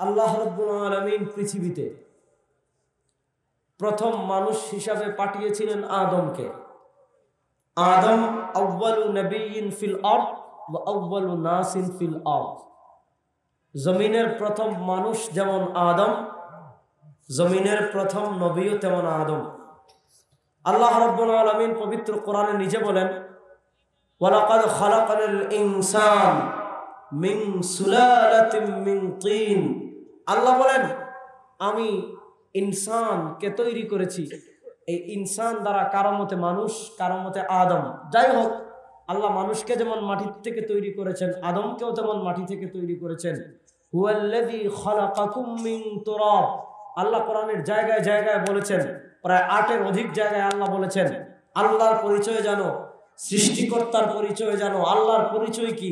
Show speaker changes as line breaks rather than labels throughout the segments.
আল্লাহ রাব্বুল আলামিন পৃথিবীতে প্রথম মানুষ হিসাবে পাঠিয়েছিলেন আদমকে। আদম আউয়ালু নবিয়্যিন ফিল আরদ ওয়া আউয়ালু নাসিন ফিল আরদ। জমিনের প্রথম মানুষ যেমন আদম, জমিনের প্রথম নবীও তেমন আদম। আল্লাহ রাব্বুল আলামিন পবিত্র কোরআনে নিজে বলেন, ওয়ালাকাদ খালাকানাল ইনসান মিন সুলালাতিন মিন তিন। আল্লাহ বলেন, আমি ইনসানকে তৈরি করেছি। এই ইনসান দ্বারা কারো মতে মানুষ, কারো মতে আদম। যাই হোক, আল্লাহ মানুষকে যেমন মাটি থেকে তৈরি করেছেন, আদমকেও তেমন মাটি থেকে তৈরি করেছেন। হুয়াল্লাযী খালাকাকুম মিন তুরাব। আল্লাহ কোরআনের জায়গায় জায়গায় বলেছেন, প্রায় 8-এর অধিক জায়গায় আল্লাহ বলেছেন আল্লাহর পরিচয় জানো, সৃষ্টিকর্তার পরিচয় জানো। আল্লাহর পরিচয় কি?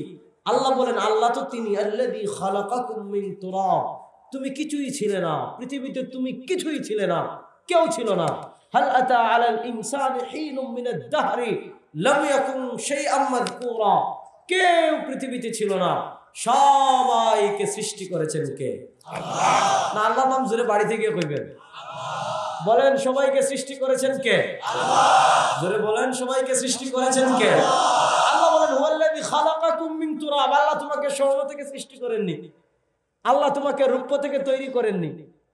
আল্লাহ বলেন, আল্লাহ তো তিনি আল্লাযী খালাকাকুম মিন তুরাব। তুমি কিছুই ছিলে না, পৃথিবীতে তুমি কিছুই ছিলে না, কেউ ছিল না। হাল আতা আলাল ইনসানি হিনুম মিনাদ দাহরি লাম ইয়াকুন শাইআম মাযকুরা। কেউ পৃথিবীতে ছিল না, সবাইকে সৃষ্টি করেছেন কে? আল্লাহ। না আল্লাহর নাম জোরে বাড়িতে গিয়ে কইবেন। বলেন, সবাইকে সৃষ্টি করেছেন কে? আল্লাহ। জোরে বলেন, সবাইকে সৃষ্টি করেছেন কে? আল্লাহ বলেন, হুয়াল্লাযী খালাকাকুম মিন তুরাব। আল্লাহ তোমাকে স্বর্ণ থেকে সৃষ্টি করেননি, আল্লাহ তোমাকে রূপ্য থেকে তৈরি করেননি,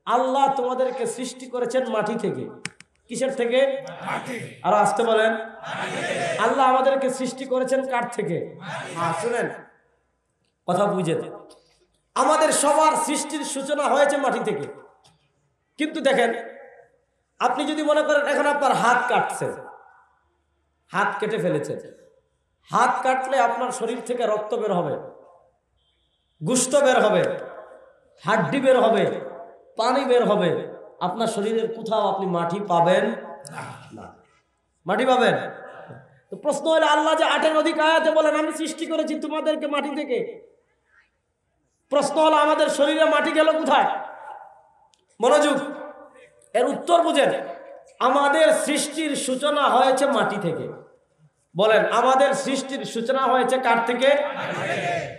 আল্লাহ তোমাদেরকে সৃষ্টি করেছেন মাটি থেকে। কিসের থেকে? মাটি। আর আসতে বলেন, আল্লাহ আমাদেরকে সৃষ্টি করেছেন কাঠ থেকে। শুনেন, কথা বুঝেন, আমাদের সবার সৃষ্টির সূচনা হয়েছে মাটি থেকে। কিন্তু দেখেন, আপনি যদি মনে করেন এখন আপনার হাত কাটছে, হাত কেটে ফেলেছে, হাত কাটলে আপনার শরীর থেকে রক্ত বের হবে, গোশত বের হবে, হাড্ডি বের হবে, পানি বের হবে। আপনার শরীরের কোথাও আপনি মাটি পাবেন না। মাটি পাবেন? তো প্রশ্ন হলো, আল্লাহ যে 8-এর অধিক আয়াতে বলেন আমি সৃষ্টি করেছি তোমাদেরকে মাটি থেকে, প্রশ্ন হলো আমাদের শরীরে মাটি গেল কোথায়? মনোযোগ, এর উত্তর বুঝেন। আমাদের সৃষ্টির সূচনা হয়েছে মাটি থেকে। বলেন, আমাদের সৃষ্টির সূচনা হয়েছে কার থেকে?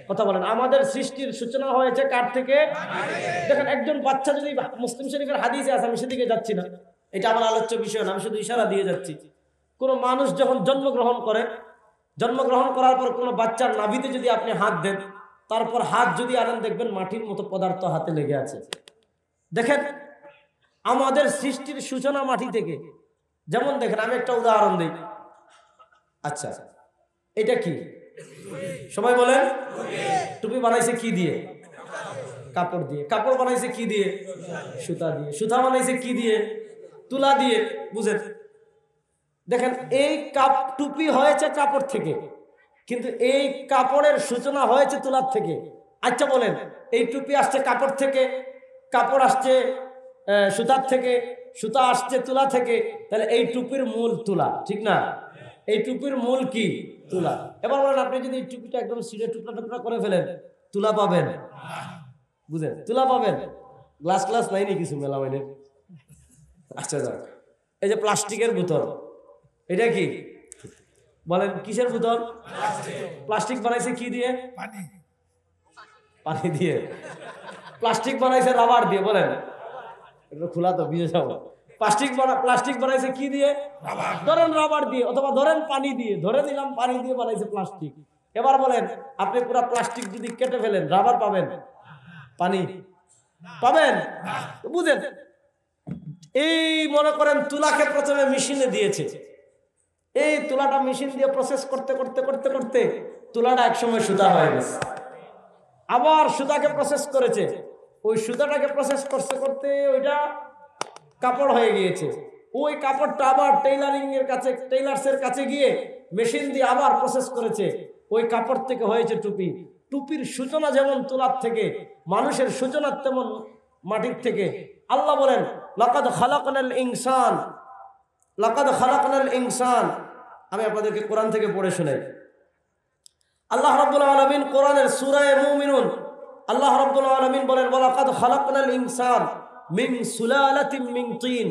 কথা বলেন, আমাদের সৃষ্টির সূচনা হয়েছে কার থেকে? দেখেন, একজন বাচ্চা যদি, মুসলিম শরীফের হাদিসে আছে, আমি সেদিকে যাচ্ছি না, এটা আমার আলোচ্য বিষয় না, আমি শুধু ইশারা দিয়ে যাচ্ছি। কোনো মানুষ যখন জন্মগ্রহণ করে, জন্মগ্রহণ করার পর কোনো বাচ্চার নাভিতে যদি আপনি হাত দেন, তারপর হাত যদি আনেন, দেখবেন মাটির মতো পদার্থ হাতে লেগে আছে। দেখেন, আমাদের সৃষ্টির সূচনা মাটি থেকে। যেমন দেখেন, আমি একটা উদাহরণ দিই। আচ্ছা, এটা কি? সবাই বলেন। টুপি বানাইছে কি দিয়ে? কাপড় দিয়ে। কাপড় বানাইছে কি দিয়ে? সুতা দিয়ে। সুতা বানাইছে কি দিয়ে? তুলা দিয়ে। বুঝেন? দেখেন, এই টুপি হয়েছে কাপড় থেকে, কিন্তু এই কাপড়ের সূচনা হয়েছে তুলার থেকে। আচ্ছা বলেন, এই টুপি আসছে কাপড় থেকে, কাপড় আসছে সুতার থেকে, সুতা আসছে তুলা থেকে, তাহলে এই টুপির মূল তুলা, ঠিক না? এই টুপির মূল কি? তুলা। এবার বলেন, আপনি যদি এই টুপিটা একদম ছিঁড়ে টুকরা টুকরা করে ফেলেন, তুলা পাবেন? বুঝেন? তুলা পাবেন? গ্লাস গ্লাস নাই নি কিছু মেলামাইনের? আচ্ছা যাক, এই যে প্লাস্টিকের বোতল, এটা কি? বলেন, কিসের বোতল? প্লাস্টিক বানাইছে কি দিয়ে? পানি দিয়ে। প্লাস্টিক বানাইছে রাবার দিয়ে। বলেন, এটা খোলা তো ভিজে যাবো। প্লাস্টিক বানাইছে কি দিয়ে? ধরেন রাবার দিয়ে, অথবা ধরেন পানি দিয়ে। ধরে নিলাম পানি দিয়ে বানাইছে প্লাস্টিক। এবার বলেন, আপনি পুরো প্লাস্টিক যদি কেটে ফেলেন, রাবার পাবেন? পানি পাবেন? বুঝেন? এই মনে করেন, তুলাকে প্রথমে মেশিনে দিয়েছে, এই তুলাটা মেশিন দিয়ে প্রসেস করতে করতে করতে করতে তুলাটা একসময় সুতা হয়ে গেছে। আবার সুতাকে প্রসেস করেছে, ওই সুতাটাকে প্রসেস করতে করতে ওইটা কাপড় হয়ে গিয়েছে। ওই কাপড়টা আবার টেইলার্সের কাছে গিয়ে মেশিন দিয়ে আবার প্রসেস করেছে, ওই কাপড় থেকে হয়েছে টুপি। টুপির সূচনা যেমন তুলার থেকে, মানুষের সূচনা তেমন মাটির থেকে। আল্লাহ বলেন, লাকাদ খালাকনাল ইনসান, লাকাদ খালাকনাল ইনসান। আমি আপনাদেরকে কোরআন থেকে পড়ে শোনাই। আল্লাহ রাব্বুল আলামিন কোরআনের সূরা মুমিনুন, আল্লাহ রাব্বুল আলামিন বলেন, ওয়ালাকাদ খালাকনাল ইনসান মিন সুলালাতিন মিন তিন।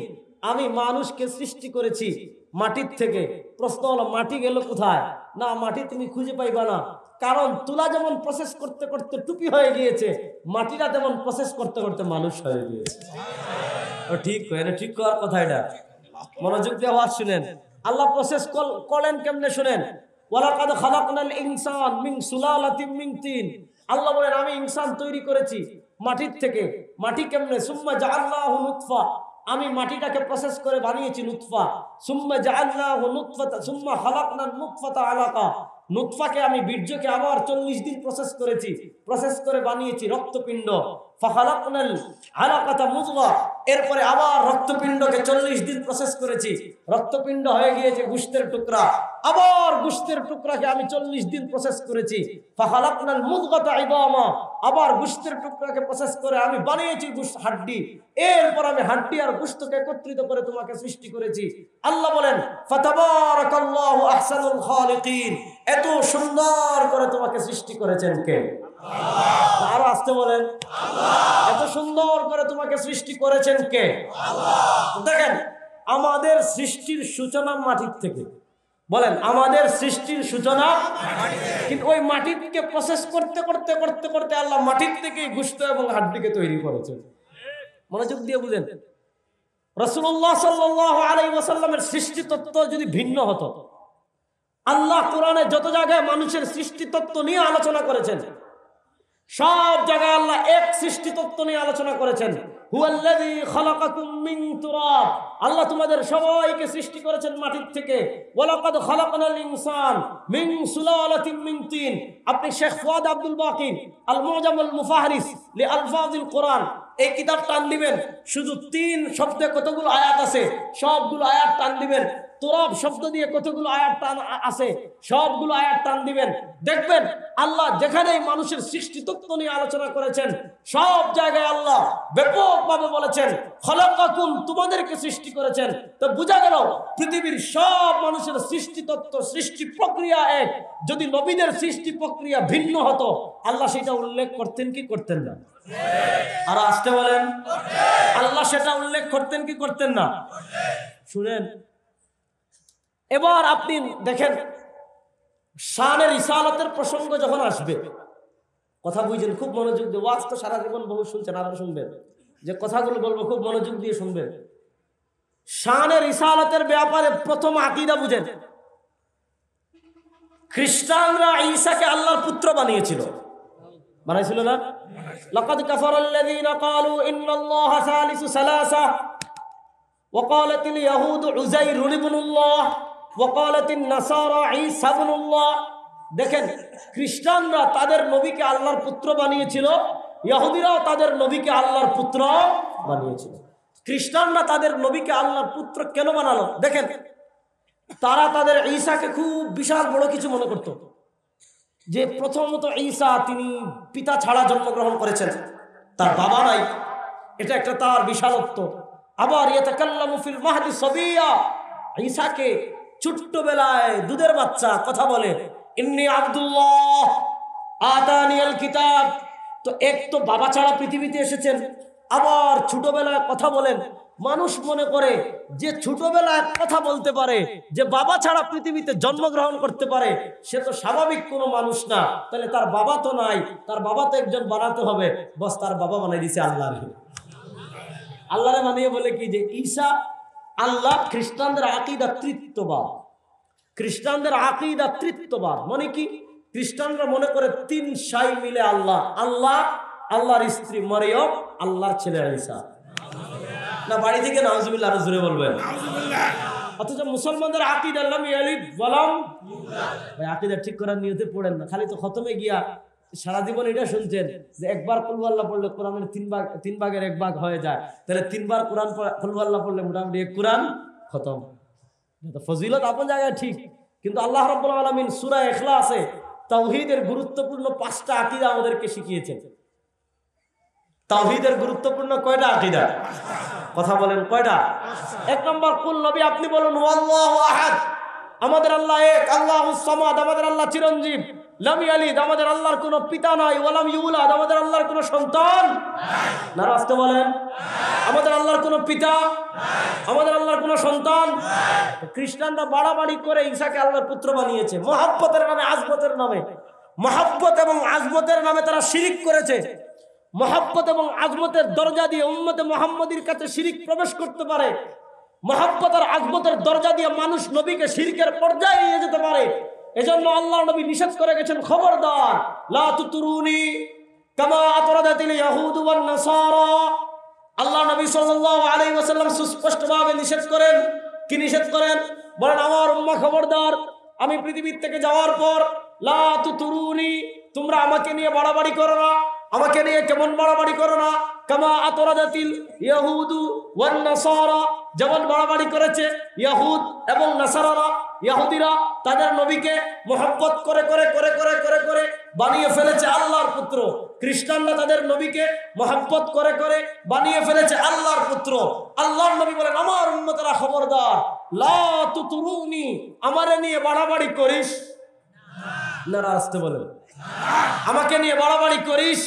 আমি মানুষকে সৃষ্টি করেছি মাটির থেকে। প্রশ্ন হলো মাটি গেল কোথায়? না, মাটি তুমি খুঁজে পাইবা না, কারণ তুলা যেমন প্রসেস করতে করতে টুপি হয়ে গিয়েছে, মাটিটা তেমন প্রসেস করতে করতে মানুষ হয়ে গিয়েছে। ঠিক এটা ঠিক করার কথা। এটা মনোযোগ দিয়ে আওয়াজ শুনেন। আল্লাহ প্রসেস করেন কেমনে শুনেন। ওয়ালাকাদ খালাকনাল ইনসান মিন সুলালাতিন মিন তিন। আল্লাহ বলেন আমি ইনসান তৈরি করেছি মাটির থেকে। মাটি কেমনে? সুম্মা জাআলনাহু নুতফা, আমি মাটিটাকে প্রসেস করে বানিয়েছি নুতফা। সুম্মা জাআলনাহু নুতফাতা সুম্মা খালাকনান নুতফাতা আলাকা, নুতফাকে আমি বীর্যকে আবার 40 দিন প্রসেস করেছি, প্রসেস করে বানিয়েছি রক্তপিণ্ড। ফাখালাকনাল আলাকাতা মুযগা, এরপরে আবার রক্তপিণ্ডকে 40 দিন প্রসেস করেছি, রক্তপিণ্ড হয়ে গিয়েছে গোশতের টুকরা। আবার গোশতের টুকরাকে আমি 40 দিন প্রসেস করেছি। ফাখালাকনাল মুযগাতা ইদামা, আবার গোশতের টুকরাকে প্রসেস করে আমি বানিয়েছি হাড্ডি। এরপর আমি হাড্ডি আর গোশতকে একত্রিত করে তোমাকে সৃষ্টি করেছি। আল্লাহ বলেন ফাতাবারাকাল্লাহু আহসানুল খালিকিন, এত সুন্দর করে তোমাকে সৃষ্টি করেছেন কে? আল্লাহ। আরো আসতে বলেন আল্লাহ। এত সুন্দর করে তোমাকে সৃষ্টি করেছেন কে? আল্লাহ। দেখেন আমাদের সৃষ্টির সূচনা মাটির থেকে। বলেন আমাদের সৃষ্টির সূচনা, কিন্তু ওই মাটিকে প্রসেস করতে করতে করতে করতে আল্লাহ মাটির থেকে গোশত এবং হাড্ডিকে তৈরি করেছেন। মনোযোগ দিয়ে বুঝেন। রাসূলুল্লাহ সাল্লাল্লাহু আলাইহি ওয়াসাল্লামের সৃষ্টি তত্ত্ব যদি ভিন্ন হতো, আল্লাহ কোরআনে যত জায়গায় মানুষের সৃষ্টি তত্ত্ব নিয়ে আলোচনা করেছেন, সব জায়গায় আল্লাহ এক সৃষ্টি তত্ত্ব নিয়ে আলোচনা করেছেন। হুয়াল্লাযী খালাকাকুম মিন তুরাব, আল্লাহ তোমাদের সবাইকে সৃষ্টি করেছেন মাটির থেকে। ওয়ালাকাদ খালাকনাল ইনসান মিন সুলালাতিন মিন তিন। আপনি শেখ ফুয়াদ আব্দুল বাকি আল মুজামুল মুফাহরিস লি আলফাজিল কোরআন এই কিতাব টান দিবেন, শুধু 3 শব্দে কতগুলো আয়াত আছে সবগুলো আয়াত টান দিবেন। তুরাব শব্দ দিয়ে কতগুলো আয়াত টান আছে সবগুলো আয়াত টান দিবেন। দেখবেন আল্লাহ যেখানেই মানুষের সৃষ্টি তত্ত্ব নিয়ে আলোচনা করেছেন, সব জায়গায় আল্লাহ ব্যাপকভাবে বলেছেন খালাকাকুম, তোমাদেরকে সৃষ্টি করেছেন। তো বোঝা গেল পৃথিবীর সব মানুষের সৃষ্টি তত্ত্ব, সৃষ্টি প্রক্রিয়া এক। যদি নবীদের সৃষ্টি প্রক্রিয়া ভিন্ন হতো, আল্লাহ সেটা উল্লেখ করতেন কি করতেন না? আর আসতে বলেন আল্লাহ সেটা উল্লেখ করতেন কি করতেন না? শুনেন, এবার আপনি দেখেন শানের রিসালাতের প্রসঙ্গ যখন আসবে, কথা বুঝেন খুব মনোযোগ দিয়ে। ওয়াজ তো সারা জীবন বহু শুনছেন, আরো শুনবেন। যে কথাগুলো বলবো খুব মনোযোগ দিয়ে শুনবেন। শানের রিসালাতের ব্যাপারে প্রথম আকীদা বুঝেন। খ্রিস্টানরা ঈসাকে আল্লাহর পুত্র বানিয়েছিল, বানাইছিল না? লাকাদ কাফারাল্লাযীনা ক্বালু ইন্নাল্লাহা সালিসু সালাসা ওয়া ক্বালাতিল ইয়াহুদু উযাইরুন ইবনুল্লাহ ওয়া ক্বালাতিন নাসারা ঈসা ইবনুল্লাহ। দেখেন খ্রিস্টানরা তাদের নবীকে আল্লাহর পুত্র বানিয়েছিল, ইহুদিরাও তাদের নবীকে আল্লাহর পুত্র বানিয়েছিল। খ্রিস্টানরা তাদের নবীকে আল্লাহর পুত্র কেন বানালো? দেখেন তারা তাদের ঈসাকে খুব বিশাল বড় কিছু মনে করত। যে প্রথমত ঈসা তিনি পিতা ছাড়া জন্মগ্রহণ করেছেন, তার বাবা নাই, এটা একটা তার বিশালত্ব। আবার ইয়াতাকাল্লামু ফিল মাহদি সাবিয়া, ঈসাকে ছোট্টবেলায় দুধের বাচ্চা কথা বলে ইন্নী আব্দুল্লাহ আতানিয়াল কিতাব। তো এক তো বাবা ছাড়া পৃথিবীতে এসেছেন, আবার ছোটবেলায় কথা বলেন। মানুষ মনে করে যে ছোটবেলায় কথা বলতে পারে, যে বাবা ছাড়া পৃথিবীতে জন্মগ্রহণ করতে পারে, সে তো স্বাভাবিক কোনো মানুষ না। তাহলে তার বাবা তো নাই, তার বাবা তো একজন বানাতে হবে। বস তার বাবা বানিয়ে দিছে আল্লাহরে বানিয়ে বলে কি যে ঈসা আল্লাহ। খ্রিস্টানদের আকীদা তৃত্ববাদ। খ্রিস্টানদের আকীদা তৃত্ববাদ মানে কি? খ্রিস্টানরা মনে করে 3 সাই মিলে আল্লাহ। আল্লাহ, আল্লাহর স্ত্রী মরিয়ম, আল্লাহর ছেলে ঈসা। না বাড়ি থেকে নাউজুবিল্লাহ আরো জোরে বলবেন। অথচ মুসলমানদের আকীদা লাম ইয়ালিদ ওয়া লাম ইউলাদ। ভাই আকীদা ঠিক করার নিয়তে পড়েন না, খালি তো খতমে গিয়া সারা জীবন এটা শুনছেন যে একবার কুল আল্লাহ পড়লে কোরআনের 3 ভাগের 1 ভাগ হয়ে যায়। তাহলে 3 বার কোরআন কুল আল্লাহ পড়লে মোটামুটি 1 কোরআন খতম। ফজিলত আপন জায়গায় ঠিক, কিন্তু আল্লাহ রাব্বুল আলামিন সূরা ইখলাসে তাওহীদের গুরুত্বপূর্ণ 5টা আকীদা আমাদেরকে শিখিয়েছেন। তাওহীদের গুরুত্বপূর্ণ কয়টা আকীদা? কথা বলেন কয়টা? 1 নম্বর, কুল নবী আপনি বলুন আল্লাহু আহাদ, আমাদের আল্লাহ এক। আল্লাহুস সামাদ, আমাদের আল্লাহ চিরঞ্জীব। লাম ইয়ালিদ, আমাদের আল্লাহর কোনো পিতা নাই। ওয়া লাম ইউলাদ, আমাদের আল্লাহর কোনো সন্তান নাই। নারাজতে বলেন আমাদের আল্লাহর কোনো পিতা, আমাদের আল্লাহর কোনো সন্তান। খ্রিস্টানরা বাড়াবাড়ি করে ঈসাকে আল্লাহর পুত্র বানিয়েছে মহব্বতের নামে, আজমতের নামে। মহব্বত এবং আজমতের নামে তারা শিরিক করেছে। মহব্বত এবং আজমতের দরজা দিয়ে উম্মতে মুহাম্মদীর কাছে শিরিক প্রবেশ করতে পারে। মহব্বত আর আজমতের দরজা দিয়ে মানুষ নবীকে শিরকের পর্যায়ে নিয়ে যেতে পারে। এজন্য আল্লাহ নবী নিষেধ করে গেছেন, খবরদার, লা তুতরুনি কামা আতরাদাতিল ইয়াহুদ ওয়ান নাসারা। আল্লাহ নবী সাল্লাল্লাহু আলাইহি ওয়াসাল্লাম সুস্পষ্টভাবে নিষেধ করেন। কি নিষেধ করেন? বলেন, আমার উম্মাহ খবরদার, আমি পৃথিবীর থেকে যাওয়ার পর লা তুতরুনি, তোমরা আমাকে নিয়ে বাড়াবাড়ি করো না। আমাকে নিয়ে কেমন বাড়াবাড়ি করো না? কামা আতরাদাতিল ইয়াহুদু ওয়ান নাসারা, যেমন বাড়াবাড়ি করেছে ইয়াহুদ এবং নাসারারা। ইহুদিরা তাদের নবীকে মহব্বত করে করে করে করে করে করে বানিয়ে ফেলেছে আল্লাহর পুত্র। খ্রিস্টানরা তাদের নবীকে মহব্বত করে করে বানিয়ে ফেলেছে আল্লাহর পুত্র। আল্লাহর নবী বলেন, আমার উম্মতেরা খবরদার, লা তুতরুনি, আমারে নিয়ে বাড়াবাড়ি করিস না। আসতে বলেন, আমাকে নিয়ে বাড়াবাড়ি করিস।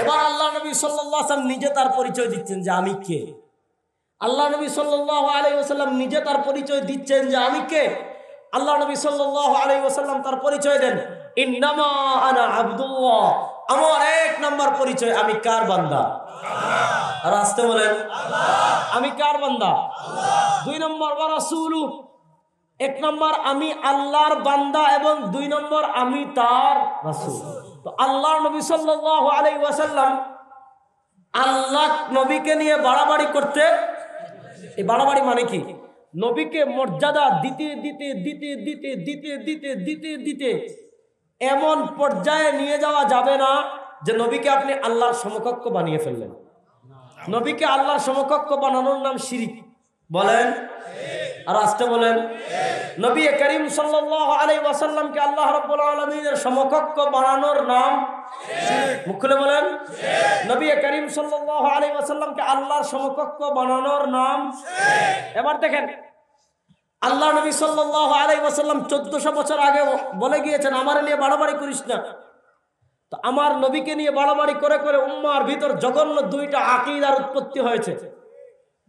এবার আল্লাহ নবী সাল্লাল্লাহু আলাইহি ওয়াসাল্লাম নিজে তার পরিচয় দিচ্ছেন যে আমি কে। আল্লাহ নবী সাল্লাল্লাহু আলাইহি ওয়াসাল্লাম নিজে তার পরিচয় দিচ্ছেন যে আমি কে। আল্লাহ নবী সাল্লাল্লাহু আলাইহি ওয়াসাল্লাম তার পরিচয় দেন, ইন্নামা আনা আব্দুল্লাহ, আমার এক নাম্বার পরিচয়, আমি কার বান্দা? আর আসতে বলেন, আমি কার বান্দা? দুই নম্বর ওয়া রাসূলু, এক নম্বর আমি আল্লাহর বান্দা এবং দুই নম্বর আমি তার রাসূল। তো আল্লাহ নবী সাল্লাল্লাহু আলাইহি ওয়াসাল্লাম আল্লাহ নবীকে নিয়ে বাড়াবাড়ি করতে, এই বাড়াবাড়ি মানে কি? নবীকে মর্যাদা দিতে দিতে দিতে দিতে দিতে দিতে দিতে দিতে এমন পর্যায়ে নিয়ে যাওয়া যাবে না যে নবীকে আপনি আল্লাহর সমকক্ষ বানিয়ে ফেললেন। নবীকে আল্লাহর সমকক্ষ বানানোর নাম শিরিক। বলেন আর আসতে বলেন, নবী করিম সাল্লাল্লাহু আলাইহি ওয়াসাল্লামকে আল্লাহ রাব্বুল আলামিনের সমকক্ষ বানানোর নাম শিরক। মুখ খুলে বলেন, নবী করিম সাল্লাল্লাহু আলাইহি ওয়াসাল্লামকে আল্লাহর সমকক্ষ বানানোর নাম শিরক। এবার দেখেন, আল্লাহ নবী সাল্লাল্লাহু আলাইহি ওয়াসাল্লাম 1400 বছর আগে বলে গিয়েছেন, আমার নিয়ে বাড়াবাড়ি করিস না। তো আমার নবীকে নিয়ে বাড়াবাড়ি করে করে উম্মার ভিতর জঘন্য দুইটা আকীদার উৎপত্তি হয়েছে।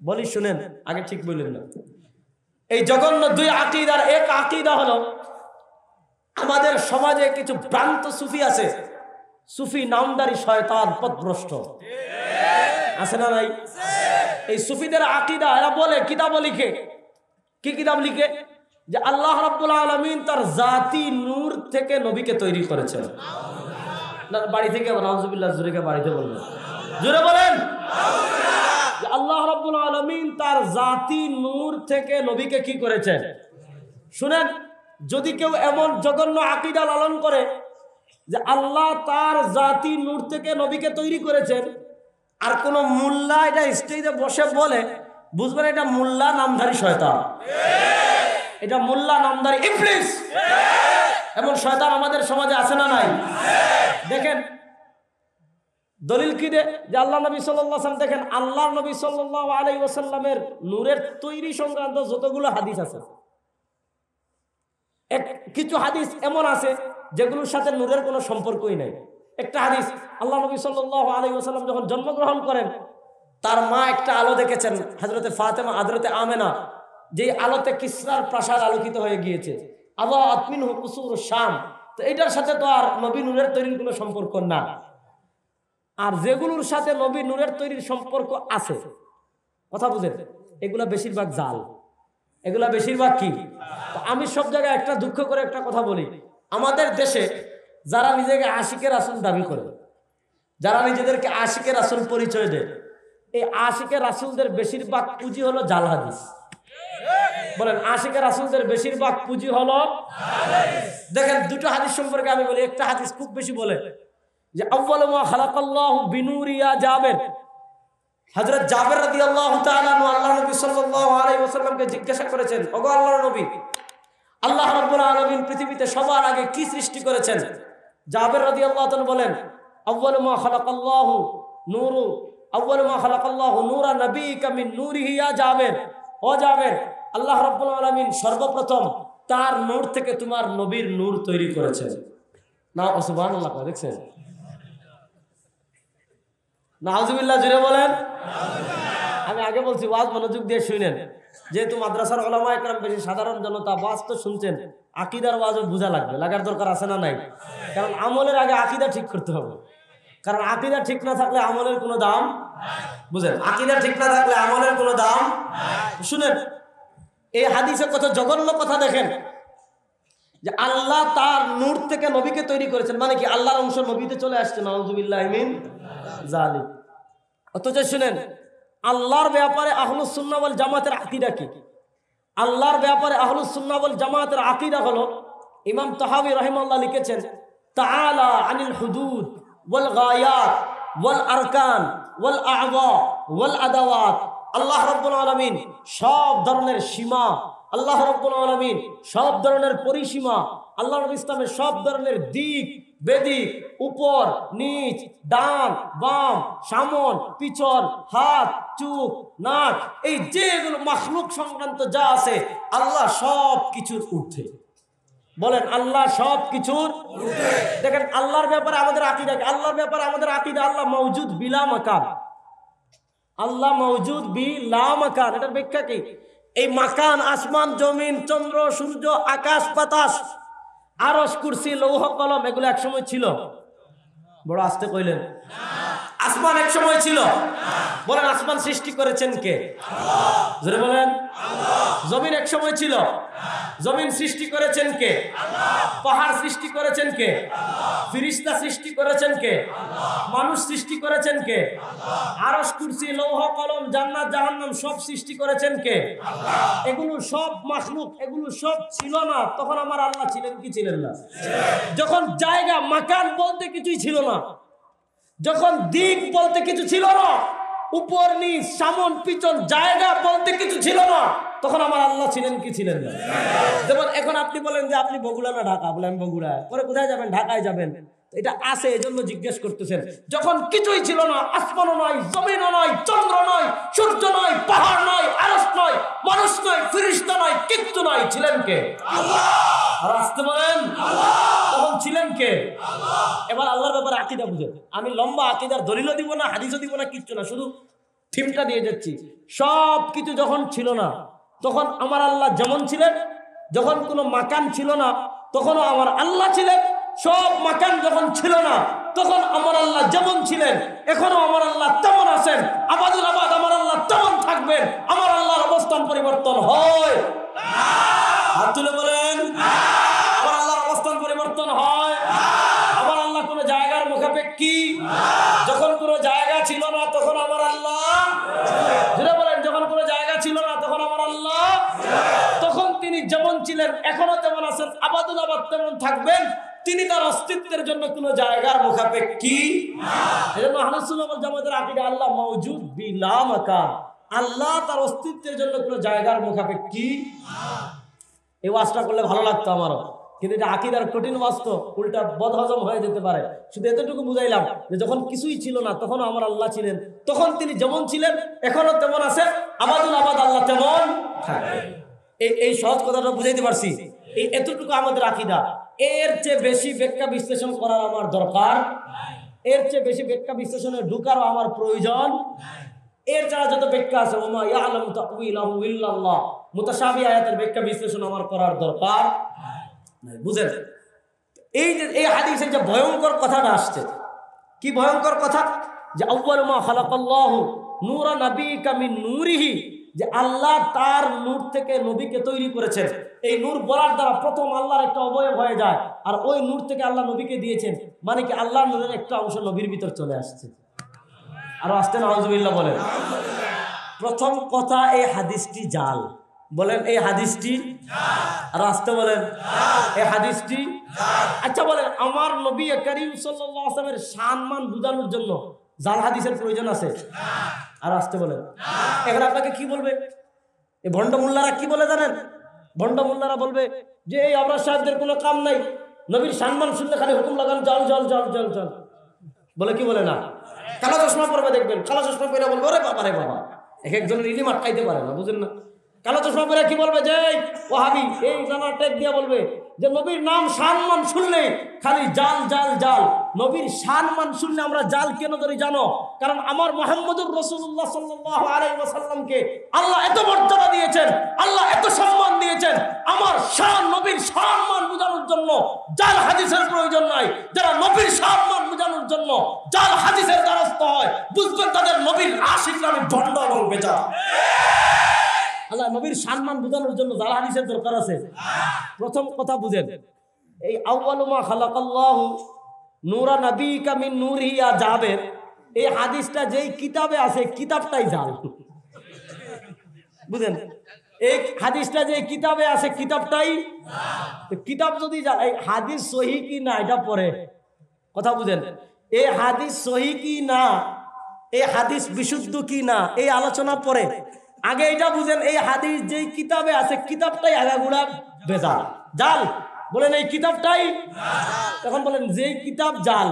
বলি শুনেন, আগে ঠিক বললেন না। এই জঘন্য দুই আকীদার এক আকীদা হলো, আমাদের সমাজে কিছু ভ্রান্ত সুফি আছে, সুফি নামদারি শয়তান পথভ্রষ্ট আছে না নাই? এই সুফিদের আকীদা, এরা বলে, কিতাব লিখে, কি কিতাব লিখে? যে আল্লাহ রাব্বুল আলামিন তার জাতি নূর থেকে নবীকে তৈরি করেছেন। না বাড়ি থেকে, নাউজুবিল্লাহ, জোরে বাড়িতে বলবেন, জোরে বলেন। আল্লাহ রাব্বুল আলামিন তার জাতি নূর থেকে নবীকে কি করেছেন? শুনেন, যদি কেউ এমন জঘন্য আকীদা লালন করে যে আল্লাহ তার জাতি নূর থেকে নবীকে তৈরি করেছেন, আর কোন মোল্লা এটা স্টেজে বসে বলে, বুঝবেন এটা মোল্লা নামধারী শয়তান, এটা মোল্লা নামধারী ইবলিস। এমন শয়তান আমাদের সমাজে আছে না নাই? দেখেন দলিল কি দে যে আল্লাহ নবী সাল্লাল্লাহু আলাইহি ওয়াসাল্লাম, দেখেন আল্লাহ নবী সাল্লাল্লাহু আলাইহি ওয়াসাল্লামের নূরের তৈরি সংক্রান্ত যতগুলো হাদিস আছে, কিছু হাদিস এমন আছে যেগুলোর সাথে নূরের কোনো সম্পর্কই নাই। একটা হাদিস, আল্লাহ নবী সাল্লাল্লাহু আলাইহি ওয়াসাল্লাম যখন জন্মগ্রহণ করেন, তার মা একটা আলো দেখেছেন, হযরতে ফাতেমা, হযরতে আমেনা, যে আলোতে কিসরার প্রাসাদ আলোকিত হয়ে গিয়েছে, আযাআত মিনহু কুসুরুশ শাম। তো এটার সাথে তো আর নবী নূরের তৈরির কোনো সম্পর্ক না। আর যেগুলোর সাথে নবী নূরের তৈরির সম্পর্ক আছে, কথা বুঝেন, এগুলা বেশিরভাগ জাল, এগুলা বেশিরভাগ কি। তো আমি সব জায়গায় একটা দুঃখ করে একটা কথা বলি, আমাদের দেশে যারা নিজেকে আশিকে রাসূল দাবি করে, যারা নিজেদেরকে আশিকে রাসূল পরিচয় দেয়, এই আশিকে রাসূলদের বেশিরভাগ পুঁজি হলো জাল হাদিস। বলেন, আশিকে রাসূলদের বেশিরভাগ পুঁজি হলো। দেখেন দুটো হাদিস সম্পর্কে আমি বলি। একটা হাদিস খুব বেশি বলে যে আউয়ালু মা খালাকাল্লাহু বিনুরি ইয়া জাবের। হযরত জাবের রাদিয়াল্লাহু তাআলা আনহু আল্লাহ নবী সাল্লাল্লাহু আলাইহি ওয়াসাল্লামকে জিজ্ঞাসা করেছেন, ওগো আল্লাহর নবী, আল্লাহ রাব্বুল আলামিন পৃথিবীতে সবার আগে কি সৃষ্টি করেছেন? জাবের রাদিয়াল্লাহু তাআলা বলেন, আউয়ালু মা খালাকাল্লাহু নূরু, আউয়ালু মা খালাকাল্লাহু নূরা নবিয়িকা মিন নূরিহি ইয়া জাবের। ও জাবের, আল্লাহ রাব্বুল আলামিন সর্বপ্রথম তার নূর থেকে তোমার নবীর নূর তৈরি করেছেন। না সুবহানাল্লাহ, দেখছেন? নাউজুবিল্লাহ, জুড়ে বলেন। আমি আগে বলছি ওয়াজ মনোযোগ দিয়ে শুনেন, যেহেতু মাদ্রাসার ওলামা একরাম বেশি, সাধারণ জনতা ওয়াজ তো শুনছেন, আকীদার ওয়াজও বোঝা লাগবে, লাগার দরকার আছে না নাই? কারণ আমলের আগে আকীদা ঠিক করতে হবে, কারণ আকীদা ঠিক না থাকলে আমলের কোনো দাম, বুঝেন, আকীদা ঠিক না থাকলে আমলের কোনো দাম। শুনেন এই হাদিসে কত জঘন্য কথা দেখেন, যে আল্লাহ তার নূর থেকে নবীকে তৈরি করেছেন, মানে কি আল্লাহর অংশ নবীতে চলে আসছে, নাউযুবিল্লাহি মিন যালিক। অথচ শুনেন আল্লাহর ব্যাপারে আহলুস সুন্নাহ ওয়াল জামাতের আকীদা কি? আল্লাহর ব্যাপারে আহলুস সুন্নাহ ওয়াল জামাতের আকীদা হলো, ইমাম তাহাবী রাহিমাহুল্লাহ লিখেছেন, তাআলা আনিল হুদুদ ওয়াল গায়াত ওয়াল আরকান ওয়াল আ'যা ওয়াল আদাওয়াত। আল্লাহ রাব্বুল আলামিন সব ধরনের সীমা, আল্লাহ রাব্বুল আলামিন সব ধরনের পরিসীমা, আল্লাহ নবী ইসলামের সব ধরনের দিক বেদিক, উপর নিচ, ডান বাম, সামন পিছন, হাত চোখ নাক, এই যেগুলো মাখলুক সংক্রান্ত যা আছে আল্লাহ সব কিছুর ঊর্ধ্বে। বলেন আল্লাহ সব কিছুর ঊর্ধ্বে। দেখেন আল্লাহর ব্যাপারে আমাদের আকীদা কি? আল্লাহর ব্যাপারে আমাদের আকীদা আল্লাহ মাওজুদ বিলা মাকান। আল্লাহ মাওজুদ বিলা মাকান, এটার ব্যাখ্যা কি? এই মাকান আসমান জমিন চন্দ্র সূর্য আকাশ বাতাস আরশ কুরসি লৌহ কলম এগুলো একসময় ছিল? বড় আস্তে কইলেন। আসমান এক সময় ছিল? বলেন আসমান সৃষ্টি করেছেন কে? আল্লাহ। জোরে বলেন আল্লাহ। জমিন এক সময় ছিল? জমিন সৃষ্টি করেছেন কে? আল্লাহ। পাহাড় সৃষ্টি করেছেন কে? আল্লাহ। ফেরেশতা সৃষ্টি করেছেন কে? আল্লাহ। মানুষ সৃষ্টি করেছেন কে? আল্লাহ। আরশ কুরসি লৌহ কলম জান্নাত জাহান্নাম সব সৃষ্টি করেছেন কে? আল্লাহ। এগুলো সব মাখলুক, এগুলো সব ছিল না তখন আমার আল্লাহ ছিলেন কি ছিলেন না? যখন জায়গা মাকান বলতে কিছুই ছিল না, যখন দিক বলতে কিছু ছিল না, উপর নিচ সামন পিছন জায়গা বলতে কিছু ছিল না, তখন আমার আল্লাহ ছিলেন কি ছিলেন না? যেমন এখন আপনি বলেন যে আপনি বগুড়া না ঢাকা, বলেন বগুড়া, পরে কোথায় যাবেন? ঢাকায় যাবেন। এটা আছে এজন্য জিজ্ঞেস করতেছেন। যখন কিছুই ছিল না, আসমানও নয়, জমিনও নয়, চন্দ্র নয়, সূর্য নয়, পাহাড় নয়, আরশ নয়, মানুষ নয়, ফেরেশতা নয়, কিচ্ছু নয়, ছিলেন কে? আল্লাহ। আর আসতে বলেন আল্লাহ। তখন ছিলেন কে? আল্লাহ। এবার আল্লাহর ব্যাপারে আকীদা বুঝেন। আমি লম্বা আকীদার দলিলও দিব না, হাদিসও দিব না, কিচ্ছু না, শুধু থিমটা দিয়ে যাচ্ছি। সব কিছু যখন ছিল না তখন আমার আল্লাহ যেমন ছিলেন, যখন কোনো মাকান ছিল না তখনও আমার আল্লাহ ছিলেন, সব মাকান যখন ছিল না তখন আমার আল্লাহ যেমন ছিলেন এখনো আমার আল্লাহ তেমন আছেন, আবাদুল আবাদ আমার আল্লাহ তেমন থাকবেন। আমার আল্লাহর অবস্থান পরিবর্তন হয়? হাত তুলে বলেন আমার আল্লাহর অবস্থান পরিবর্তন হয়? আমার আল্লাহ কোনো জায়গার মুখাপেক্ষী? যখন কোনো জায়গা ছিল না তখন আমার আল্লাহ, যেটা বলেন যখন কোনো জায়গা ছিল না তখন আমার আল্লাহ, তখন তিনি যেমন ছিলেন এখনো তেমন আছেন, আবাদুল আবাদ তেমন থাকবেন। তিনি তার অস্তিত্বের জন্য কোনো জায়গার মুখাপেক্ষী না। এজন্য আহলুস সুন্নাহ ওয়াল জামাতের আকীদা আল্লাহ মাওজুদ বিলা মাকান, আল্লাহ তার অস্তিত্বের জন্য কোনো জায়গার মুখাপেক্ষী না। এই ওয়াজটা করলে ভালো লাগতো আমারও, কিন্তু এটা আকীদার কঠিন ওয়াজ তো, উল্টা বদহজম হয়ে যেতে পারে। শুধু এতটুকু বুঝাইলাম যে যখন কিছুই ছিল না তখনও আমার আল্লাহ ছিলেন, তখন তিনি যেমন ছিলেন এখনো তেমন আছেন, আবাদুল আবাদ আল্লাহ তেমন থাকবেন। এই সহজ কথাটা বুঝাইতে পারছি? এই এতটুকু আমাদের আকীদা। এর চেয়ে বেশি ব্যাখ্যা বিশ্লেষণ করার আমার দরকার, এর চেয়ে বেশি ব্যাখ্যা বিশ্লেষণে ঢুকারও আমার প্রয়োজন। এর ছাড়া যত ব্যাখ্যা আছে ওমা ইয়ালামু তা'ওয়িলাহু ইল্লাল্লাহ, মুতাশাবিহ আয়াতের ব্যাখ্যা বিশ্লেষণ আমার করার দরকার নাই। বুঝেন এই যে এই হাদিসে যে ভয়ঙ্কর কথাটা আসছে, কি ভয়ঙ্কর কথা? যে আউয়ালু মা খালাকাল্লাহু নূরা নাবিয়িকা মিন নূরিহি, যে আল্লাহ তার নূর থেকে নবীকে তৈরি করেছেন। এই নূর বলার দ্বারা প্রথম আল্লাহর একটা অবয়ব হয়ে যায়, আর ওই নূর থেকে আল্লাহ নবীকে দিয়েছেন, মানে কি আল্লাহর নূরের একটা অংশ নবীর ভিতর চলে আসছে। আর আসতে নাউজুবিল্লাহ বলেন। প্রথম কথা এই হাদিসটি জাল, বলেন এই হাদিসটি, আর আসতে বলেন এই হাদিসটি। আচ্ছা বলেন আমার নবী করিম সাল্লাল্লাহু আলাইহি ওয়াসাল্লামের সম্মান বোঝানোর জন্য জাল হাদিসের প্রয়োজন আছে? আর আসতে বলেন। এখন আপনাকে কি বলবে এই ভণ্ড মোল্লারা? কি বলে জানেন? ভণ্ড মোল্লারা বলবে যে এই আবরার সাহেবদের কোনো কাম নাই, নবীর সম্মান শুনলে খালি হুকুম লাগান জল জল জল জল জল বলে, কি বলে না? কালো চশমা পরবে দেখবেন, কালো চশমা পরে বলবো ওরে বাবা রে বাবা, এক একজনের ইলিম আটকাইতে পারে না, বুঝেন না? কালো চশমা পরে কি বলবে যে ওয়াহাবি এই নানা টেক দিয়া বলবে যে নবীর নাম সম্মান শুনলে খালি জাল জাল জাল। নবীর সম্মান শুনলে আমরা জাল কেন ধরি জানো? কারণ আমার মুহাম্মদুর রাসূলুল্লাহ সাল্লাল্লাহু আলাইহি ওয়াসাল্লামকে আল্লাহ এত মর্যাদা দিয়েছেন, আল্লাহ এত সম্মান দিয়েছেন। আমার শান নবীর সম্মান বোঝানোর জন্য জাল হাদিসের প্রয়োজন নাই। যারা নবীর সম্মান বোঝানোর জন্য জাল হাদিসের দ্বারস্থ হয়, বুঝবেন তাদের নবীর আশিকরা আমি ভণ্ড এবং বেজার। আল্লাহ নবীর সম্মান বোঝানোর জন্য জাল হাদিসের দরকার আছে। প্রথম কথা বুঝেন, এই আউয়ালু মা খালাকাল্লাহু নূরা নবিকা মিন নূরিহি ইয়া জাবের, এই হাদিসটা যেই কিতাবে আছে কিতাবটাই জাল। বুঝেন, এই হাদিসটা যে কিতাবে আছে কিতাবটাই, কিতাব যদি জাল, এই হাদিস সহি কি না এটা পরে কথা বুঝেন। এই হাদিস সহি কি না, এই হাদিস বিশুদ্ধ কি না, এই আলোচনা পরে। আগে এটা বুঝেন, এই হাদিস যেই কিতাবে আছে কিতাবটাই আগাগোড়া বেজাল, জাল। বলেন এই কিতাবটাই, এখন বলেন যেই কিতাব জাল,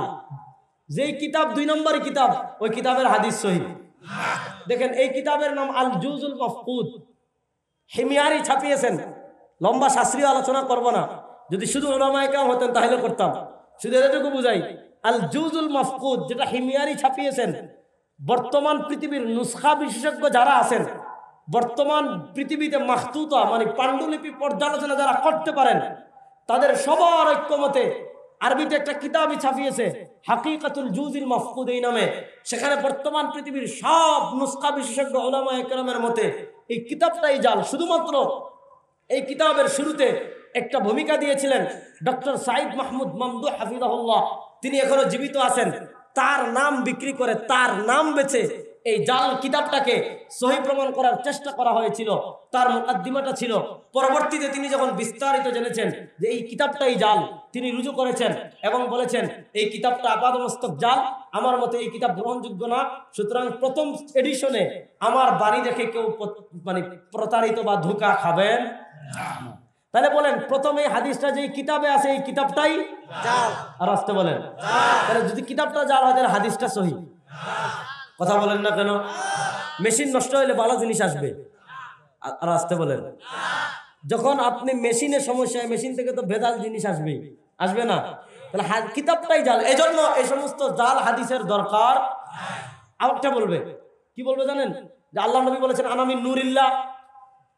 যেই কিতাব 2 নম্বরই কিতাব, ওই কিতাবের হাদিস সহি। দেখেন এই কিতাবের নাম আল জুজুল মাফকুদ, হিমিয়ারি ছাপিয়েছেন। লম্বা শাস্ত্রীয় আলোচনা করব না, যদি শুধু উলামায়ে কেরাম হতেন তাহলে করতাম। শুধু এতটুকু বুঝাই, আল জুজুল মাফকুদ যেটা হিমিয়ারি ছাপিয়েছেন। বর্তমান পৃথিবীর নুসখা বিশেষজ্ঞ যারা আছেন, বর্তমান পৃথিবীতে মাখতুতা মানে পাণ্ডুলিপি পর্যালোচনা যারা করতে পারেন, তাদের সবার ঐক্যমতে আরবিতে একটা কিতাবই ছাপিয়েছে হাকিকাতুল জুজুল মাফকুদ এই নামে। সেখানে বর্তমান পৃথিবীর সব নুসখা বিশেষজ্ঞ উলামায়ে কেরামের মতে এই কিতাবটাই জাল। শুধুমাত্র এই কিতাবের শুরুতে একটা ভূমিকা দিয়েছিলেন ডক্টর সাইদ মাহমুদ মামদুহ হাফিজাহুল্লাহ। তিনি এখনো জীবিত আছেন। তার নাম বিক্রি করে, তার নাম বেচে এই জাল কিতাবটাকে সহি প্রমাণ করার চেষ্টা করা হয়েছিল। তার মুকদ্দিমাটা ছিল। পরবর্তীতে তিনি যখন বিস্তারিত জেনেছেন যে এই কিতাবটাই জাল, তিনি রুজু করেছেন এবং বলেছেন এই কিতাবটা আপাদমস্তক জাল, আমার মতে এই কিতাব গ্রহণযোগ্য না। সুতরাং প্রথম এডিশনে আমার বাণী দেখে কেউ মানে প্রতারিত বা ধোঁকা খাবেন না। তাহলে বলেন প্রথমে হাদিসটা যে কিতাবে আছে এই কিতাবটাই জাল, আর আসতে বলেন তাহলে যদি কিতাবটা জাল হয় তাহলে হাদিসটা সহি। কথা বলেন না কেন? মেশিন নষ্ট হলে ভালো জিনিস আসবে, আর আসতে বলেন। যখন আপনি মেশিনের সমস্যা, মেশিন থেকে তো ভেজাল জিনিস আসবে, আসবে না? তাহলে কিতাবটাই জাল। এই জন্য এই সমস্ত জাল হাদিসের দরকার। আরেকটা বলবে, কি বলবে জানেন? যে আল্লাহ নবী বলেছেন আনা মিন নূরিল্লাহ,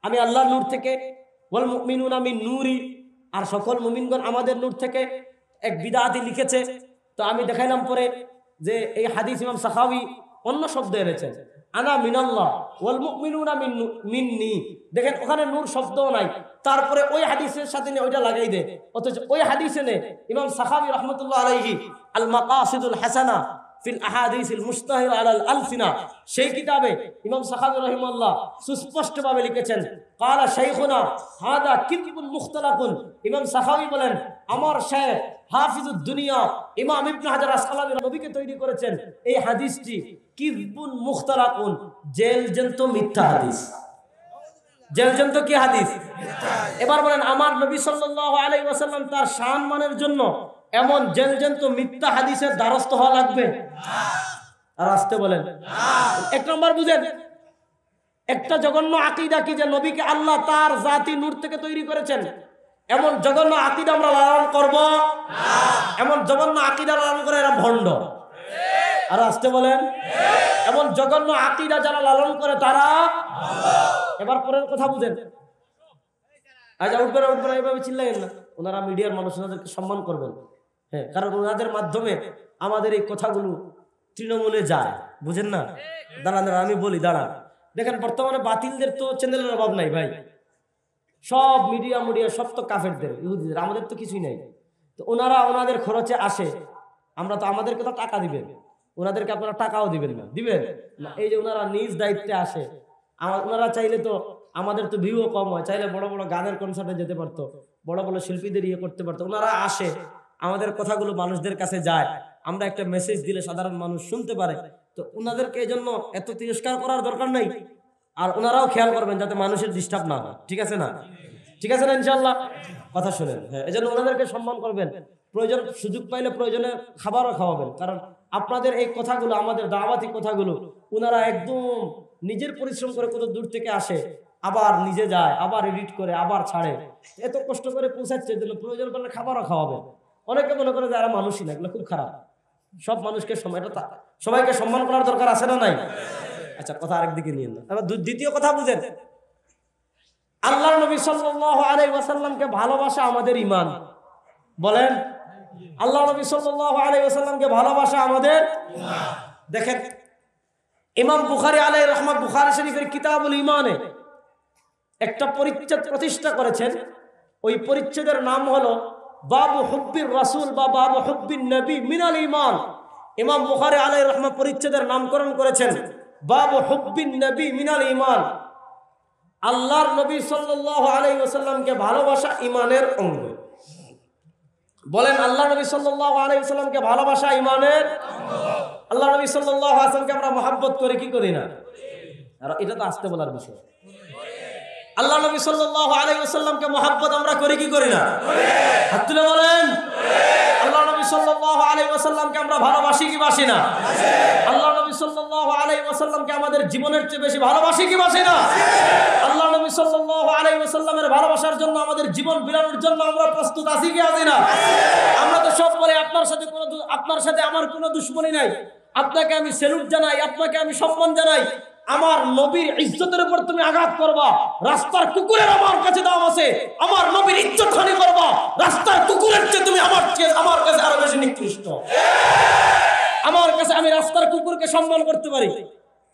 আমি আল্লাহর নূর থেকে, ওয়াল মুমিনুনা মিন নূরি, আর সকল মুমিনগণ আমাদের নূর থেকে। এক বিদআতি লিখেছে, তো আমি দেখাইলাম পরে যে এই হাদিস ইমাম সাখাওয়ী অন্য শব্দ এনেছেন, আনা মিনাল্লাহ ওয়াল মুমিনুনা মিন্নি। দেখেন ওখানে নূর শব্দও নাই, তারপরে ওই হাদিসের সাথে নিয়ে ওইটা লাগাই দে। অথচ ওই হাদিসে নে ইমাম সাখাওয়ী রাহমাতুল্লাহ আলাইহি আল মাকাসিদুল হাসানা ফিল আহাদিসিল মুশতাহির আলাল আলসিনা, সেই কিতাবে ইমাম সাখাওয়ী রাহিমাহুল্লাহ সুস্পষ্টভাবে লিখেছেন ক্বালা শাইখুনা হাদা কিতবুন মুখতালাকুন। ইমাম সাখাওয়ী বলেন আমার শাইখ হাফিজুদ দুনিয়া ইমাম ইবনে হাজার আসকালানী নবীকে তৈরি করেছেন এই হাদিসটি কিতবুন মুখতালাকুন, জেলজন্ত মিথ্যা হাদিস। জেলজন্ত কি হাদিস? এবার বলেন আমার নবী সাল্লাল্লাহু আলাইহি ওয়াসাল্লাম তার সম্মানের জন্য এমন জেলজন্ত মিথ্যা হাদিসের দ্বারস্থ হওয়া লাগবে? আর আসতে বলেন। এক নম্বর বুঝেন, একটা জঘন্য আকীদা কি যে নবীকে আল্লাহ তার জাতি নূর থেকে তৈরি করেছেন, এমন জঘন্য আকীদা আমরা লালন করব না। এমন জঘন্য আকীদা লালন করে এরা ভণ্ড। আর আসতে বলেন। এমন জঘন্য আকীদা যারা লালন করে তারা। এবার পরের কথা বুঝেন। আজ উঠবেন উঠবেন এইভাবে চিল্লাইন না, ওনারা মিডিয়ার মানুষ, ওনাদেরকে সম্মান করবেন। হ্যাঁ, কারণ ওনাদের মাধ্যমে আমাদের এই কথাগুলো তৃণমূলে যায়, বুঝেন না? দাঁড়ান দাঁড়ান আমি বলি, দাঁড়ান। দেখেন বর্তমানে বাতিলদের তো চ্যানেলের অভাব নাই ভাই, সব মিডিয়া সব তো কাফেরদের, ইহুদিদের, আমাদের তো কিছুই নাই। তো ওনারা ওনাদের খরচে আসে, আমরা তো আমাদেরকে তো টাকা দিবেন, ওনাদেরকে আপনারা টাকাও দিবেন না, দিবেন না। এই যে ওনারা নিজ দায়িত্বে আসে, ওনারা চাইলে তো আমাদের তো ভিউও কম হয়, চাইলে বড় বড় গানের কনসার্টে যেতে পারতো, বড় বড় শিল্পীদের ইয়ে করতে পারতো। ওনারা আসে, আমাদের কথাগুলো মানুষদের কাছে যায়, আমরা একটা মেসেজ দিলে সাধারণ মানুষ শুনতে পারে। তো ওনাদেরকে এই জন্য এত তিরস্কার করার দরকার নাই। আর ওনারাও খেয়াল করবেন যাতে মানুষের ডিস্টার্ব না হয়, ঠিক আছে না? ঠিক আছে না ইনশাল্লাহ? কথা শুনেন। হ্যাঁ, এই জন্য ওনাদেরকে সম্মান করবেন, প্রয়োজন সুযোগ পাইলে প্রয়োজনে খাবারও খাওয়াবেন। কারণ আপনাদের এই কথাগুলো, আমাদের দাওয়াতি কথাগুলো, ওনারা একদম নিজের পরিশ্রম করে কত দূর থেকে আসে, আবার নিজে যায়, আবার এডিট করে, আবার ছাড়ে। এত কষ্ট করে পৌঁছাচ্ছে, জন্য প্রয়োজন করলে খাবারও খাওয়াবে। অনেকে মনে করে যে এরা মানুষই না, এগুলো খুব খারাপ। সব মানুষকে সবাইকে সম্মান করার দরকার আছে না নাই? আচ্ছা, কথা আরেকদিকে নিয়ে না। এবার দ্বিতীয় কথা বুঝেন, আল্লাহর নবী সাল্লাল্লাহু আলাইহি ওয়াসাল্লামকে ভালোবাসা আমাদের ঈমান। বলেন, আল্লাহর নবী সাল্লাল্লাহু আলাইহি ওয়াসাল্লামকে ভালোবাসা আমাদের ঈমান। দেখেন, ইমাম বুখারী আলাইহির রাহমাত বুখারী শরীফের কিতাবুল ঈমানে একটা পরিচ্ছেদ প্রতিষ্ঠা করেছেন। ওই পরিচ্ছেদের নাম হলো বাবু হুব্বির রাসূল বা বাবু হুব্বিন নবী মিনাল ঈমান। ইমাম বুখারী আলাইহির রাহমাত পরিচ্ছেদের নামকরণ করেছেন বাবু হুব্বিন নবী মিনাল ঈমান। আল্লাহর নবী সাল্লাল্লাহু আলাইহি ওয়াসাল্লামকে ভালোবাসা ঈমানের অঙ্গ। বলেন, আল্লাহর নবী সাল্লাল্লাহু আলাইহি ওয়াসাল্লামকে ভালোবাসা ঈমানের অঙ্গ। আল্লাহর নবী সাল্লাল্লাহু আলাইহি ওয়াসাল্লামকে আমরা মহব্বত করি কি করি না? আর এটা তো আস্তে বলার বিষয়। আল্লাহ নবী সাল্লাল্লাহু আলাইহি ওয়াসাল্লামকে মহব্বত আমরা করি কি করি না? হাত তুলে বলেন। আল্লাহ নবী সাল্লাল্লাহু আলাইহি ওয়াসাল্লামকে আমরা ভালোবাসি কি বাসি না? আল্লাহ নবী সাল্লাল্লাহু আলাইহি ওয়াসাল্লামকে আমাদের জীবনের চেয়ে বেশি ভালোবাসি কি বাসি না? আল্লাহ নবী সাল্লাল্লাহু আলাইহি ওয়াসাল্লামের ভালোবাসার জন্য আমাদের জীবন বিলানোর জন্য আমরা প্রস্তুত আছি কি আছি না? আমরা তো সব বলে আপনার সাথে আমার কোনো দুশমনি নাই, আপনাকে আমি স্যালুট জানাই, আপনাকে আমি সম্মান জানাই। আমার নবীর ইজ্জতের উপর তুমি আঘাত করবা, রাস্তার কুকুরের আমার কাছে দাম আছে। আমার নবীর ইজ্জত হানি করবা, রাস্তার কুকুরের চেয়ে তুমি আমার কাছে আরো বেশি নিকৃষ্ট। আমার কাছে আমি রাস্তার কুকুরকে সম্মান করতে পারি,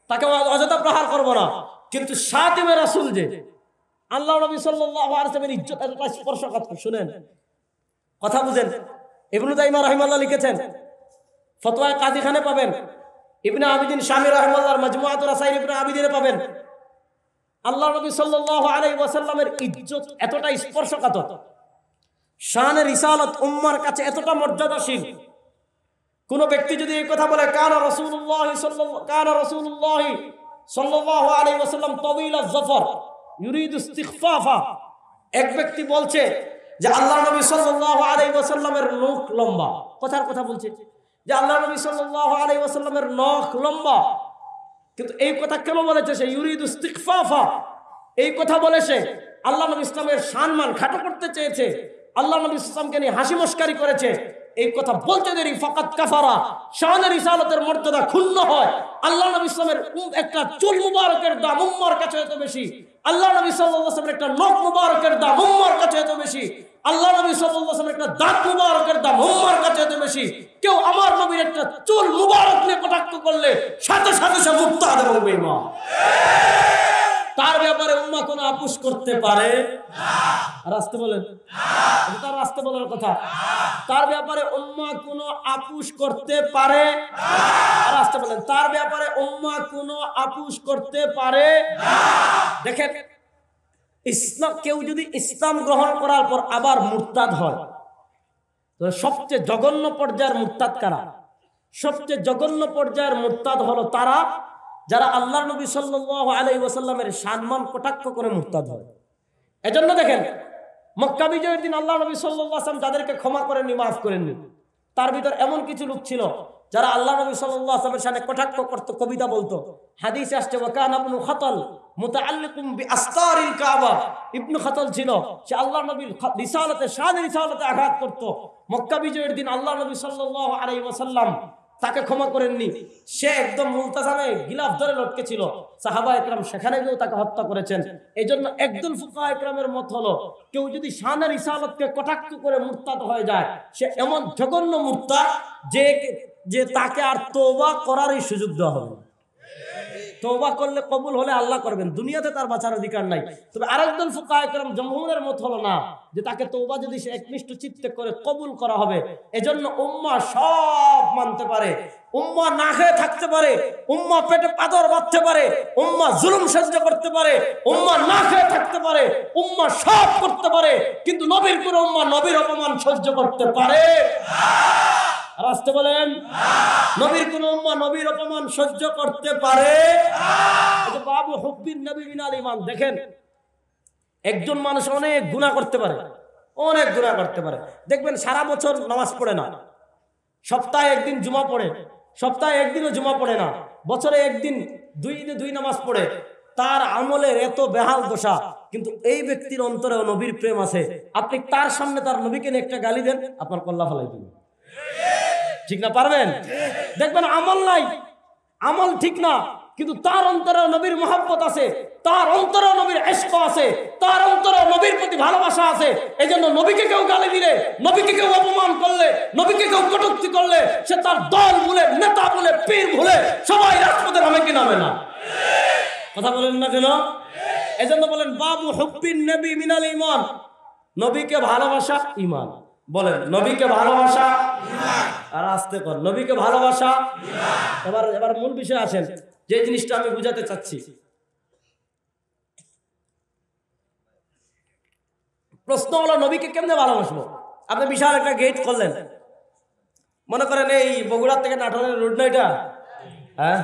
তাকে অযথা প্রহার করব না। কিন্তু শাতিমে রাসূল যে আল্লাহ নবী সাল্লাল্লাহু আলাইহি ওয়াসাল্লামের ইজ্জত এতটা স্পর্শকাতর, শুনেন কথা বুঝেন। ইবনে তাইমিয়া রাহিমাহুল্লাহ লিখেছেন, ফতোয়া কাজীখানে পাবেন, ইবনে আবিদিন শামী রাহিমাহুল্লাহর মাজমুআতুর রাসাইল ইবনে আবিদিনে পাবেন। আল্লাহ নবী সাল্লাল্লাহু আলাইহি ওয়াসাল্লামের ইজ্জত এতটা স্পর্শকাতর, শানে রিসালাত উম্মার কাছে এতটা মর্যাদাশীল। কোন ব্যক্তি যদি এই কথা বলে কানা রাসূলুল্লাহ সাল্লাল্লাহু আলাইহি ওয়াসাল্লাম তাওয়ীল আয-যাফর ইউরিদু ইস্তিখফাফা, এক ব্যক্তি বলছে যে আল্লাহ নবী সাল্লাল্লাহু আলাইহি ওয়াসাল্লামের নখ লম্বা, কথার কথা বলছে যে আল্লাহ নবী সাল্লাল্লাহু আলাইহি ওয়াসাল্লামের নখ লম্বা। কিন্তু এই কথা কেন বলেছে সে? ইউরিদু ইস্তিখফাফা, এই কথা বলে সে আল্লাহ নবী ইসলামের সম্মান খাটো করতে চেয়েছে, আল্লাহ নবী ইসলামকে নিয়ে হাসি মস্কারি করেছে। এই কথা বলতে দেরি ফাকাত কাফারা, শানের রিসালাতের মর্যাদা ক্ষুণ্ণ হয়। আল্লাহ নবী ইসলামের একটা চুল মুবারকের দাম উম্মার কাছে এত বেশি, আল্লাহ নবী সাল্লাল্লাহু আলাইহি ওয়াসাল্লামের একটা নখ মুবারকের দাম উম্মার কাছে এত বেশি, আল্লাহ নবী সাল্লাল্লাহু আলাইহি ওয়াসাল্লামের একটা দাঁত মুবারকের দাম উম্মার কাছে এত বেশি। কেউ আমার নবীর একটা চুল মুবারক নিয়ে কটাক্ষ করলে সাথে সাথে সে মুরতাদ এবং বেঈমান। তার ব্যাপারে উম্মাহ কোনো আপোষ করতে পারে না। রাস্তে বলেন না, তার রাস্তে বলার কথা। তার ব্যাপারে উম্মাহ কোনো আপোষ করতে পারে না। রাস্তে বলেন, তার ব্যাপারে উম্মাহ কোনো আপোষ করতে পারে না। দেখেন, ইসলাম কেউ যদি ইসলাম গ্রহণ করার পর আবার মুরতাদ হয়, তো সবচেয়ে জঘন্য পর্যায়ের মুরতাদ কারা? সবচেয়ে জঘন্য পর্যায়ের মুরতাদ হলো তারা যারা আল্লাহ নবী সাল্লাল্লাহু আলাইহি ওয়াসাল্লামের সম্মান কটাক্ষ করে মুরতাদ হয়। এজন্য দেখেন, মক্কা বিজয়ের দিন আল্লাহ নবী সাল্লাল্লাহু আলাইহি ওয়াসাল্লাম যাদেরকে ক্ষমা করেননি, মাফ করেননি, তার ভিতর এমন কিছু লোক ছিল যারা আল্লাহ নবী সাল্লাল্লাহু আলাইহি ওয়াসাল্লামের সামনে কটাক্ষ করত, কবিতা বলতো। হাদিসে আসছে ওয়াকানা ইবনু খাতাল মুতাআল্লিকুম বিআসতারিল কাবা, ইবনু খাতাল ছিল, সে আল্লাহ নবীর রিসালাতে শানে রিসালাতে আঘাত করত। মক্কা বিজয়ের দিন আল্লাহ নবী সাল্লাল্লাহু আলাইহি ওয়াসাল্লাম তাকে ক্ষমা করেননি, সে একদম মুলতাজামে গিলাফ ধরে লটকে ছিল। সাহাবায়ে কেরাম সেখানে গিয়েও তাকে হত্যা করেছেন। এইজন্য একদল ফুকাহায়ে কেরামের মত হলো, কেউ যদি শানের রিসালাতকে কটাক্ষ করে মুরতাদ হয়ে যায়, সে এমন জঘন্য মুরতাদ যে তাকে আর তওবা করারই সুযোগ দেওয়া হবে না। তওবা করলে কবুল হলে আল্লাহ করবেন, দুনিয়াতে তার বাঁচার অধিকার নাই। তবে আরেকজন ফুকাহায়ে কেরাম জমহুরের মত হলো না, যে তাকে তওবা যদি সে একনিষ্ঠ চিত্তে করে কবুল করা হবে। এজন্য উম্মাহ সব মানতে পারে, উম্মাহ না খেয়ে থাকতে পারে, উম্মাহ পেটে পাথর বাঁধতে পারে, উম্মাহ জুলুম সহ্য করতে পারে, উম্মাহ না খেয়ে থাকতে পারে, উম্মাহ সব করতে পারে, কিন্তু নবীর কোন উম্মাহ নবীর অপমান সহ্য করতে পারে না। রাস্তে বলেন, নবীর কোন উম্মাহ নবীর অপমান সহ্য করতে পারে না। এটা বাবু হুব্বিন নবী মিনাল ঈমান। দেখেন, একজন মানুষ অনেক গুনাহ করতে পারে, অনেক গুনাহ করতে পারে। দেখবেন সারা বছর নামাজ পড়ে না, সপ্তাহে একদিন জুমা পড়ে, সপ্তাহে একদিনও জুমা পড়ে না, বছরে একদিন দুই ঈদে দুই নামাজ পড়ে, তার আমলের এত বেহাল দশা, কিন্তু এই ব্যক্তির অন্তরে নবীর প্রেম আছে। আপনি তার সামনে তার নবীকে নিয়ে একটা গালি দেন, আপনার কল্লা ফেলাই দিবেন, ঠিক না? পারবেন? দেখবেন আমল নাই, আমল ঠিক না, কিন্তু তার অন্তরে নবীর মহব্বত আছে, তার অন্তরে নবীর ইশক আছে, তার অন্তরে নবীর প্রতি ভালোবাসা আছে। এই জন্য নবীকে কেউ গালি দিলে, নবীকে কেউ অপমান করলে, নবীকে কেউ কটূক্তি করলে, সে তার দল ভুলে, নেতা ভুলে, পীর ভুলে সবাই রাজপথে নামে কি নামে না? কথা বলেন না কেন? এই জন্য বলেন বাবু হুব্বিন নবী মিনাল ঈমান, নবীকে ভালোবাসা ঈমান। বলেন নবীকে ভালোবাসা ঈমান। আর আস্তে কর, নবীকে ভালোবাসা ঈমান। এবার মূল বিষয় আসেন, যে জিনিসটা আমি বুঝাতে চাচ্ছি। প্রশ্ন হলো নবীকে কেমনে ভালোবাসবো? আপনি বিশাল একটা গেট করলেন, মনে করেন এই বগুড়া থেকে নাটোরের রোড না এটা, হ্যাঁ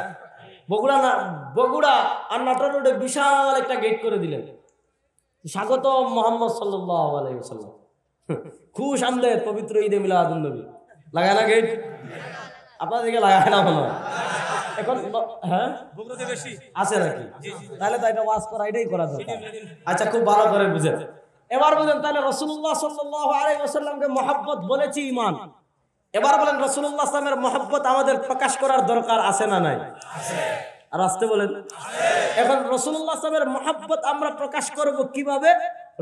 বগুড়া আর নাটোর রোডে বিশাল একটা গেট করে দিলেন, স্বাগত মোহাম্মদ সাল্লাল্লাহু আলাইহি ওয়াসাল্লাম, খুশ আমদের পবিত্র ঈদে মিলাদুন নবী। লাগায় না গেট? আপনাদের দিকে লাগায় না মনে হয় এখন? হ্যাঁ আছে নাকি? তাহলে তো এটা ওয়াজ করা, এটাই করা দরকার। আচ্ছা, খুব ভালো করে বুঝেন, এবার বুঝেন। তাহলে রাসূলুল্লাহ সাল্লাল্লাহু আলাইহি ওয়াসাল্লামকে মহব্বত বলেছি ঈমান। এবার বলেন রাসূলুল্লাহ সাল্লাল্লাহু আলাইহি ওয়াসাল্লামের মহব্বত আমাদের প্রকাশ করার দরকার আছে না নাই? আর আসতে বলেন। এখন রাসূলুল্লাহ সাল্লাল্লাহু আলাইহি ওয়াসাল্লামের মহব্বত আমরা প্রকাশ করব কিভাবে?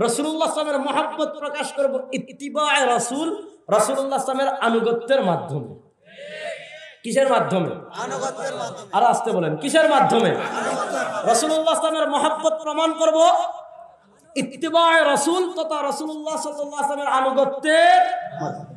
রাসূলুল্লাহ সাল্লাল্লাহু আলাইহি ওয়াসাল্লামের মহব্বত প্রকাশ করব ইত্তিবায়ে রাসূল, রাসূলুল্লাহ সাল্লাল্লাহু আলাইহি ওয়াসাল্লামের আনুগত্যের মাধ্যমে। কিসের মাধ্যমে? আনুগত্যের মাধ্যমে। আর আসতে বলেন কিসের মাধ্যমে? রাসূলুল্লাহ সাল্লাল্লাহু আলাইহি ওয়াসাল্লামের মহব্বত প্রমাণ করব ইত্তিবায়ে রাসূল তথা রাসূলুল্লাহ সাল্লাল্লাহু আলাইহি ওয়াসাল্লামের আনুগত্যের মাধ্যমে।